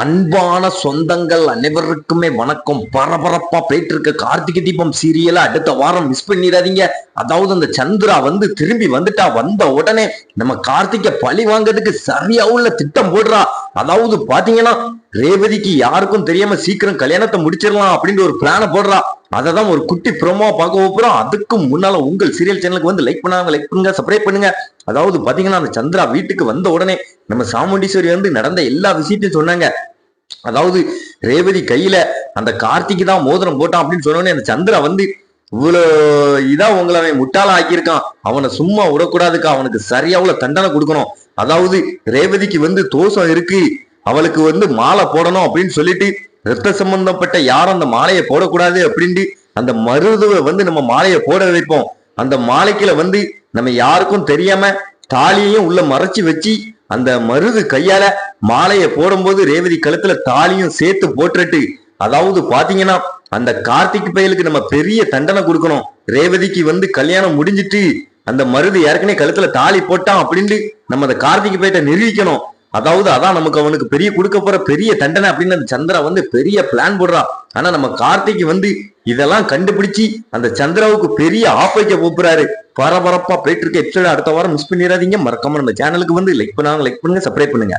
அன்பான சொந்தங்கள் அனைவருக்குமே வணக்கம். பரபரப்பா போயிட்டு இருக்க கார்த்திகை தீபம் சீரியலை அடுத்த வாரம் மிஸ் பண்ணிடாதீங்க. அதாவது அந்த சந்திரா திரும்பி வந்துட்டா. வந்த உடனே நம்ம கார்த்திகை பழி வாங்கிறதுக்கு சரியா உள்ள திட்டம் போடுறா. அதாவது பாத்தீங்கன்னா ரேவதிக்கு யாருக்கும் தெரியாம சீக்கிரம் கல்யாணத்தை முடிச்சிடலாம் அப்படின்னு ஒரு பிளான போடுறா. அததான் ஒரு குட்டி ப்ரோமோ பார்க்க போறோம். அதுக்கு முன்னால உங்கள் சீரியல் சேனலுக்கு லைக் பண்ணுங்க, சப்ஸ்கிரைப் பண்ணுங்க. அதாவது பாத்தீங்கன்னா அந்த சந்திரா வீட்டுக்கு வந்த உடனே நம்ம சாமுண்டீஸ்வரி நடந்த எல்லா விஷயத்தையும் சொன்னாங்க. அதாவது ரேவதி கையில அந்த கார்த்திக்கு தான் மோதிரம் போட்டான் அப்படின்னு சொன்ன உடனே அந்த சந்திரா இவ்வளவு இதா உங்களை அவன் முட்டாள ஆக்கியிருக்கான், அவனை சும்மா விடக்கூடாதுக்கா, அவனுக்கு சரியா உள்ள தண்டனை கொடுக்கணும். அதாவது ரேவதிக்கு தோஷம் இருக்கு, அவளுக்கு மாலை போடணும் அப்படின்னு சொல்லிட்டு ரத்த சம்பந்தப்பட்ட யாரும் அந்த மாலையை போடக்கூடாது அப்படின்ட்டு அந்த மருதுவை நம்ம மாலையை போட வைப்போம். அந்த மாலைக்குல நம்ம யாருக்கும் தெரியாம தாலியையும் உள்ள மறைச்சு வச்சு அந்த மருது கையால மாலையை போடும்போது ரேவதி கழுத்துல தாலியும் சேர்த்து போட்டுட்டு, அதாவது பாத்தீங்கன்னா அந்த கார்த்திக் பயலுக்கு நம்ம பெரிய தண்டனை கொடுக்கணும். ரேவதிக்கு கல்யாணம் முடிஞ்சிட்டு அந்த மருது ஏற்கனவே கழுத்துல தாலி போட்டான் அப்படின்ட்டு நம்ம அந்த கார்த்திக் பயத்தை நிரூபிக்கணும். அதாவது அதான் நமக்கு அவனுக்கு பெரிய கொடுக்க போற பெரிய தண்டனை அப்படின்னு அந்த சந்திரா பெரிய பிளான் போடுறான். ஆனா நம்ம கார்த்திக் இதெல்லாம் கண்டுபிடிச்சு அந்த சந்திராவுக்கு பெரிய ஆப்பைக்க போறாரு. பரபரப்பா போயிட்டு இருக்க எபிசோட அடுத்த வாரம் மிஸ் பண்ணிடாதீங்க. மறக்காம நம்ம சேனலுக்கு லைக் பண்ணுங்க, சப்ஸ்கிரைப் பண்ணுங்க.